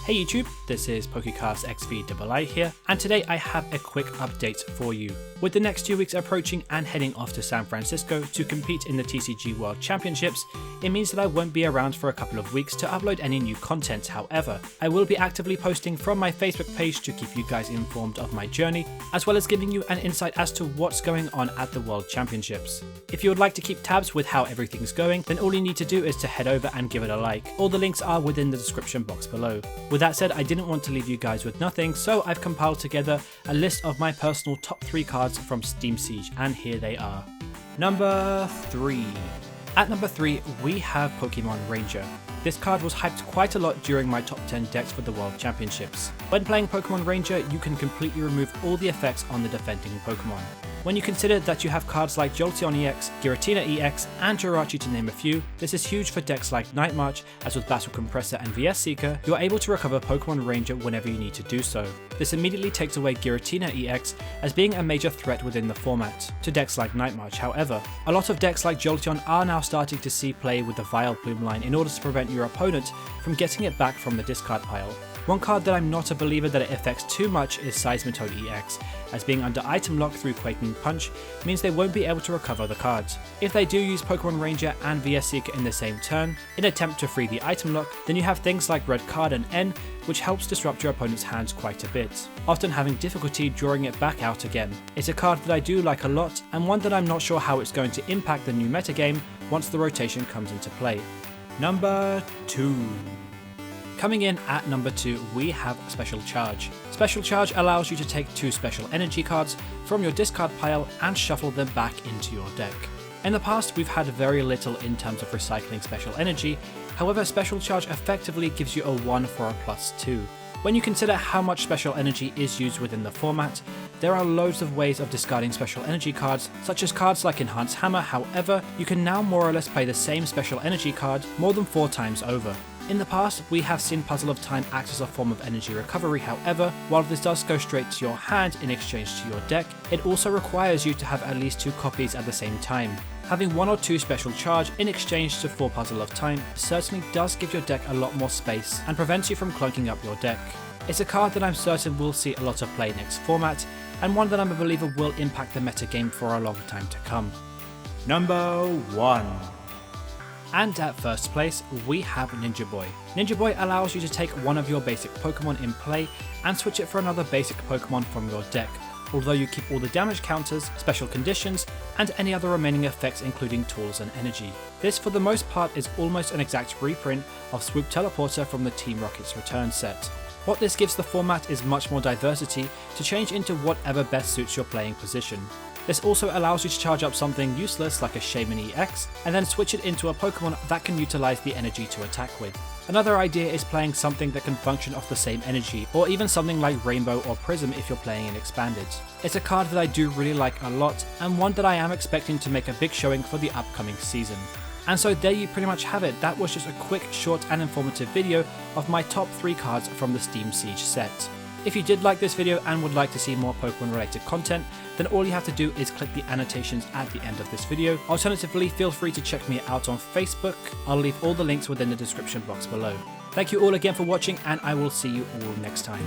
Hey YouTube, this is PokéCastXVll here, and today I have a quick update for you. With the next 2 weeks approaching and heading off to San Francisco to compete in the TCG World Championships, it means that I won't be around for a couple of weeks to upload any new content. However, I will be actively posting from my Facebook page to keep you guys informed of my journey, as well as giving you an insight as to what's going on at the World Championships. If you would like to keep tabs with how everything's going, then all you need to do is to head over and give it a like. All the links are within the description box below. With that said, I didn't want to leave you guys with nothing, so I've compiled together a list of my personal top 3 cards from Steam Siege, and here they are. Number 3. At number 3, we have Pokemon Ranger. This card was hyped quite a lot during my top 10 decks for the World Championships. When playing Pokemon Ranger, you can completely remove all the effects on the defending Pokemon. When you consider that you have cards like Jolteon EX, Giratina EX, and Jirachi to name a few, this is huge for decks like Night March, as with Battle Compressor and VS Seeker, you are able to recover Pokemon Ranger whenever you need to do so. This immediately takes away Giratina EX as being a major threat within the format. To decks like Night March, however, a lot of decks like Jolteon are now starting to see play with the Vileplume line in order to prevent your opponent from getting it back from the discard pile. One card that I'm not a believer that it affects too much is Seismitoad EX, as being under item lock through Quaking Punch means they won't be able to recover the cards. If they do use Pokemon Ranger and VS Seeker in the same turn, in attempt to free the item lock, then you have things like Red Card and N, which helps disrupt your opponent's hands quite a bit, often having difficulty drawing it back out again. It's a card that I do like a lot, and one that I'm not sure how it's going to impact the new metagame once the rotation comes into play. Number 2. Coming in at number 2, we have Special Charge. Special Charge allows you to take 2 special energy cards from your discard pile and shuffle them back into your deck. In the past, we've had very little in terms of recycling special energy, however Special Charge effectively gives you a 1 for a +2. When you consider how much special energy is used within the format, there are loads of ways of discarding special energy cards, such as cards like Enhanced Hammer. However, you can now more or less play the same special energy card more than 4 times over. In the past, we have seen Puzzle of Time act as a form of energy recovery. However, while this does go straight to your hand in exchange to your deck, it also requires you to have at least 2 copies at the same time. Having 1 or 2 Special Charge in exchange to 4 Puzzle of Time certainly does give your deck a lot more space and prevents you from clunking up your deck. It's a card that I'm certain will see a lot of play next format, and one that I'm a believer will impact the metagame for a long time to come. Number 1. And at first place, we have Ninja Boy. Ninja Boy allows you to take one of your basic Pokemon in play and switch it for another basic Pokemon from your deck, although you keep all the damage counters, special conditions, and any other remaining effects including tools and energy. This for the most part is almost an exact reprint of Swoop Teleporter from the Team Rocket's Return set. What this gives the format is much more diversity to change into whatever best suits your playing position. This also allows you to charge up something useless like a Shaman EX, and then switch it into a Pokemon that can utilize the energy to attack with. Another idea is playing something that can function off the same energy, or even something like Rainbow or Prism if you're playing in Expanded. It's a card that I do really like a lot, and one that I am expecting to make a big showing for the upcoming season. And so there you pretty much have it. That was just a quick, short and informative video of my top 3 cards from the Steam Siege set. If you did like this video and would like to see more Pokemon related content, then all you have to do is click the annotations at the end of this video. Alternatively, feel free to check me out on Facebook. I'll leave all the links within the description box below. Thank you all again for watching, and I will see you all next time.